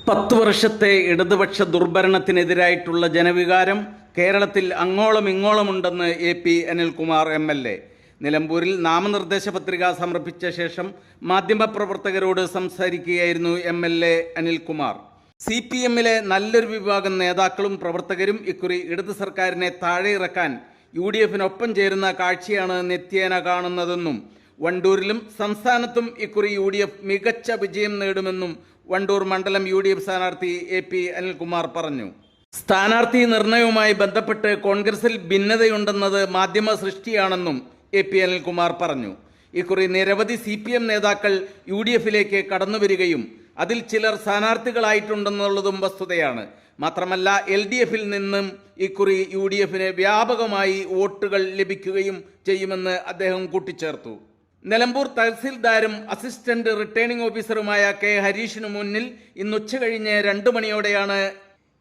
10 വർഷത്തെ ഇടതുപക്ഷ ദുർഭരണത്തിനെതിരായിട്ടുള്ള ജനവികാരം കേരളത്തിൽ അങ്ങോളം ഇങ്ങോളമുണ്ടെന്ന് എ.പി. അനിൽകുമാർ എം.എൽ.എ. നിലമ്പൂരിൽ നാമനിർദ്ദേശ പത്രിക സമർപ്പിച്ച ശേഷം മാധ്യമപ്രവർത്തകരോട് സംസാരിക്കുകയായിരുന്നു എം.എൽ.എ. അനിൽകുമാർ. CPM-ലെ നല്ലൊരു വിഭാഗം നേതാക്കളും പ്രവർത്തകരും ഇക്കുറി ഇടത് സർക്കാരിനെ താഴെയിറക്കാൻ UDF-നൊപ്പം ചേരുന്ന കാഴ്ചയാണ് നിത്യേന കാണുന്നതെന്നും വണ്ടൂരിലും സംസ്ഥാനത്തും ഇക്കുറി UDF മികച്ച വിജയം നേടുമെന്നും വണ്ടൂർ മണ്ഡലം UDF സ്ഥാനാർത്ഥി എ.പി. അനിൽകുമാർ പറഞ്ഞു. സ്ഥാനാർത്ഥി നിർണയവുമായി ബന്ധപ്പെട്ട് കോൺഗ്രസിൽ ഭിന്നതയുണ്ടെന്നത് മാധ്യമ സൃഷ്ടിയാണെന്നും എ.പി. അനിൽകുമാർ പറഞ്ഞു. ഇക്കുറി നിരവധി CPM നേതാക്കൾ UDF-ലേക്ക് കടന്നുവരികയും അതിൽ ചിലർ സ്ഥാനാർത്ഥികളായിട്ടുണ്ടെന്നുള്ളതും വസ്തുതയാണ്. മാത്രമല്ല LDF-ൽ നിന്നും ഇക്കുറി UDF-ന് വ്യാപകമായി വോട്ടുകൾ ലഭിക്കുകയും ചെയ്യുമെന്ന് അദ്ദേഹം കൂട്ടിച്ചേർത്തു. നിലമ്പൂർ തഹസിൽദാരും അസിസ്റ്റന്റ് റിട്ടേണിംഗ് ഓഫീസറുമായ കെ ഹരീഷിനു മുന്നിൽ ഇന്ന് ഉച്ചകഴിഞ്ഞ് 2 മണിയോടെയാണ്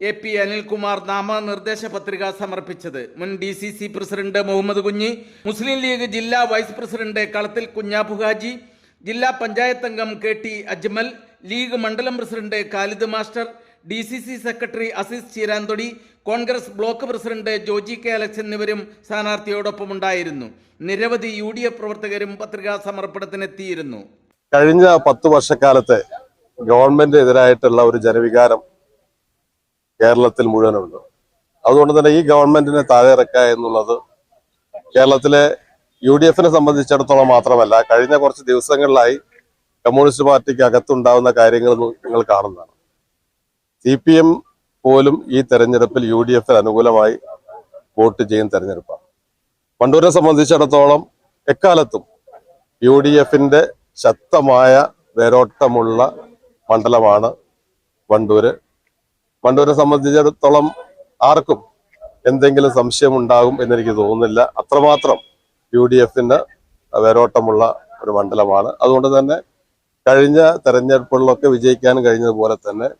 എ.പി. അനിൽകുമാർ നാമനിർദ്ദേശ പത്രിക സമർപ്പിച്ചത്. മുൻ DCC പ്രസിഡന്റ് മുഹമ്മദ് കുഞ്ഞി, മുസ്ലിം ലീഗ് ജില്ലാ വൈസ് പ്രസിഡന്റ് കളത്തിൽ കുഞ്ഞാപ്പുഹാജി, ജില്ലാ പഞ്ചായത്ത് അംഗം KT അജ്മൽ, ലീഗ് മണ്ഡലം president Khalid master, DCC secretary Aziz Cheeranthodi, Congress block president Joji K Alex എന്നിവരും സ്ഥാനാർത്ഥിയോടൊപ്പമുണ്ടായിരുന്നു. നിരവധി UDF പ്രവർത്തകരും പത്രികാ സമർപ്പണത്തിനെത്തിയിരുന്നു. കഴിഞ്ഞ 10 വർഷക്കാലത്തെ ഗവൺമെന്റിനെതിരായിട്ടുള്ള ഒരു ജനവികാരം കേരളത്തിൽ മുഴുവനുണ്ട്. അതുകൊണ്ട് തന്നെ ഈ ഗവൺമെന്റിനെ താഴെയിറക്കുക എന്നുള്ളത് കേരളത്തിലെ UDF-നെ സംബന്ധിച്ചിടത്തോളം മാത്രമല്ല, കഴിഞ്ഞ കുറച്ച് ദിവസങ്ങളിലായി കമ്മ്യൂണിസ്റ്റ് പാർട്ടിക്ക് അകത്തുണ്ടാവുന്ന കാര്യങ്ങൾ നിങ്ങൾ കാണുന്നതാണ്. CPM പോലും ഈ തെരഞ്ഞെടുപ്പിൽ UDF-ന് അനുകൂലമായി വോട്ട് ചെയ്യുന്ന തെരഞ്ഞെടുപ്പാണ്. വണ്ടൂരിനെ സംബന്ധിച്ചിടത്തോളം എക്കാലത്തും UDF-ന്റെ ശക്തമായ വേരോട്ടമുള്ള മണ്ഡലമാണ് വണ്ടൂര്. വണ്ടൂരിനെ സംബന്ധിച്ചിടത്തോളം ആർക്കും എന്തെങ്കിലും സംശയം ഉണ്ടാകും എന്നെനിക്ക് തോന്നുന്നില്ല. അത്രമാത്രം UDF-ന് വേരോട്ടമുള്ള ഒരു മണ്ഡലമാണ്. അതുകൊണ്ട് തന്നെ കഴിഞ്ഞ തെരഞ്ഞെടുപ്പുകളിലൊക്കെ വിജയിക്കാൻ കഴിഞ്ഞതുപോലെ തന്നെ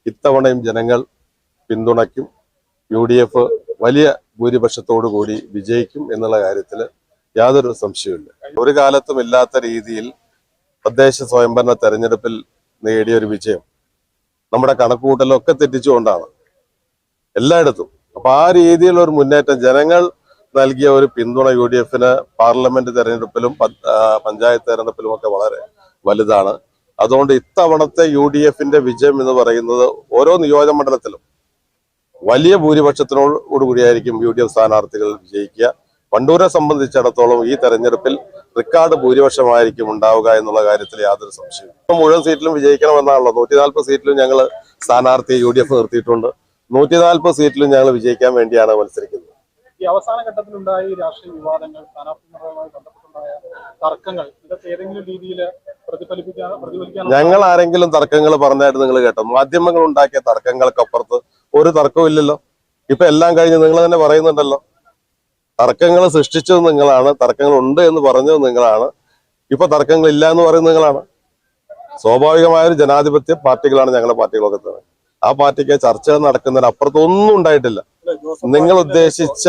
ഇത്തവണയും ജനങ്ങൾ പിന്തുണയ്ക്കും. UDF വലിയ ഭൂരിപക്ഷത്തോടു കൂടി വിജയിക്കും എന്നുള്ള കാര്യത്തിൽ യാതൊരു സംശയവുമില്ല. ഒരു കാലത്തും ഇല്ലാത്ത രീതിയിൽ തദ്ദേശ സ്വയംഭരണ തെരഞ്ഞെടുപ്പിൽ നേടിയ ഒരു വിജയം നമ്മുടെ കണക്കുകൂട്ടലൊക്കെ തെറ്റിച്ചുകൊണ്ടാണ് എല്ലായിടത്തും. അപ്പൊ ആ രീതിയിലുള്ള ഒരു മുന്നേറ്റം, ജനങ്ങൾ നൽകിയ ഒരു പിന്തുണ UDF-ന് പാർലമെന്റ് തെരഞ്ഞെടുപ്പിലും പഞ്ചായത്ത് തെരഞ്ഞെടുപ്പിലും ഒക്കെ വളരെ വലുതാണ്. അതുകൊണ്ട് ഇത്തവണത്തെ UDF-ന്റെ വിജയം എന്ന് പറയുന്നത് ഓരോ നിയോജക മണ്ഡലത്തിലും വലിയ ഭൂരിപക്ഷത്തിനോട് കൂടിയായിരിക്കും UDF സ്ഥാനാർത്ഥികൾ വിജയിക്കുക. വണ്ടൂരെ സംബന്ധിച്ചിടത്തോളം ഈ തെരഞ്ഞെടുപ്പിൽ റെക്കോർഡ് ഭൂരിപക്ഷമായിരിക്കും ഉണ്ടാവുക എന്നുള്ള കാര്യത്തിൽ യാതൊരു സംശയവും. മുഴുവൻ സീറ്റിലും വിജയിക്കണമെന്നാണല്ലോ. 140 സീറ്റിലും ഞങ്ങൾ സ്ഥാനാർത്ഥിയെ UDF നിർത്തിയിട്ടുണ്ട്. 140 സീറ്റിലും ഞങ്ങൾ വിജയിക്കാൻ വേണ്ടിയാണ് മത്സരിക്കുന്നത്. ഈ അവസാന ഘട്ടത്തിലുണ്ടായ ഈ രാഷ്ട്രീയ വിവാദങ്ങൾ, സ്ഥാനാർത്ഥി നിർണ്ണയവുമായി ബന്ധപ്പെട്ടുണ്ടായ തർക്കങ്ങൾ, ഇതൊക്കെ ഏതെങ്കിലും രീതിയിൽ പ്രതിഫലിക്കാൻ ഞങ്ങൾ ആരെങ്കിലും തർക്കങ്ങൾ പറഞ്ഞായിട്ട് നിങ്ങൾ കേട്ടോ? മാധ്യമങ്ങൾ ഉണ്ടാക്കിയ തർക്കങ്ങൾക്കപ്പുറത്ത് ഒരു തർക്കവും ഇല്ലല്ലോ. ഇപ്പൊ എല്ലാം കഴിഞ്ഞ് നിങ്ങൾ തന്നെ പറയുന്നുണ്ടല്ലോ, തർക്കങ്ങൾ സൃഷ്ടിച്ചത് നിങ്ങളാണ്, തർക്കങ്ങൾ ഉണ്ട് എന്ന് പറഞ്ഞത് നിങ്ങളാണ്, ഇപ്പൊ തർക്കങ്ങൾ ഇല്ല എന്ന് പറയുന്നത് നിങ്ങളാണ്. സ്വാഭാവികമായ ഒരു ജനാധിപത്യ പാർട്ടികളാണ് ഞങ്ങളുടെ പാർട്ടികളൊക്കെ തന്നെ. ആ പാർട്ടിക്ക് ചർച്ചകൾ നടക്കുന്നതിനപ്പുറത്ത് ഒന്നും ഉണ്ടായിട്ടില്ല. നിങ്ങൾ ഉദ്ദേശിച്ച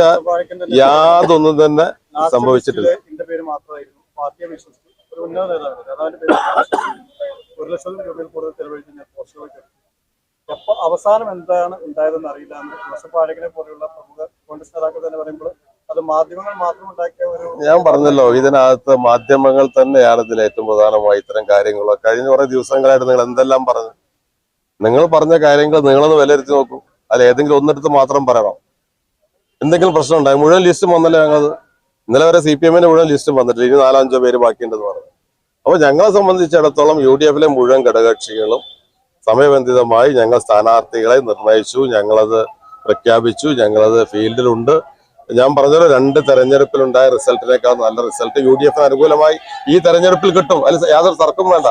യാതൊന്നും തന്നെ സംഭവിച്ചിട്ടില്ല. ഒരു ഉന്നത നേതാവ് നേതാവിന്റെ പേര് 1 ലക്ഷം രൂപയിൽ കൂടുതൽ ചെലവഴിച്ച് പോസ്റ്റുകൾ അപ്പൊ അവസാനം എന്താണ് ഉണ്ടായതെന്ന് അറിയില്ല എന്ന് ജോസഫ് പോലെയുള്ള പ്രമുഖ കോൺഗ്രസ് നേതാക്കൾ തന്നെ പറയുമ്പോൾ അത് മാധ്യമങ്ങൾ മാത്രം ഉണ്ടാക്കിയ ഒരു... ഞാൻ പറഞ്ഞല്ലോ, ഇതിനകത്ത് മാധ്യമങ്ങൾ തന്നെയാണ് ഇതിൽ ഏറ്റവും പ്രധാനമായി ഇത്തരം കാര്യങ്ങൾ. കഴിഞ്ഞ കുറെ ദിവസങ്ങളായിട്ട് നിങ്ങൾ എന്തെല്ലാം പറഞ്ഞു? നിങ്ങൾ പറഞ്ഞ കാര്യങ്ങൾ നിങ്ങളൊന്ന് വിലയിരുത്തി നോക്കൂ. അല്ല ഏതെങ്കിലും ഒന്നെടുത്ത് മാത്രം പറയണം. എന്തെങ്കിലും പ്രശ്നം ഉണ്ടായി? മുഴുവൻ ലിസ്റ്റ് വന്നല്ലേ ഞങ്ങൾ ഇന്നലെ വരെ CPM-ന് മുഴുവൻ ലിസ്റ്റും വന്നിട്ടില്ല. ഇനി 4-5 പേര് ബാക്കിയുണ്ടെന്ന് പറഞ്ഞു. അപ്പൊ ഞങ്ങളെ സംബന്ധിച്ചിടത്തോളം UDF-ലെ മുഴുവൻ ഘടകകക്ഷികളും സമയബന്ധിതമായി ഞങ്ങൾ സ്ഥാനാർത്ഥികളെ നിർണയിച്ചു, ഞങ്ങളത് പ്രഖ്യാപിച്ചു, ഞങ്ങളത് ഫീൽഡിലുണ്ട്. ഞാൻ പറഞ്ഞല്ലോ, 2 തെരഞ്ഞെടുപ്പിലുണ്ടായ റിസൾട്ടിനേക്കാൾ നല്ല റിസൾട്ട് UDF-ന് അനുകൂലമായി ഈ തെരഞ്ഞെടുപ്പിൽ കിട്ടും. അതിൽ യാതൊരു തർക്കവും വേണ്ട.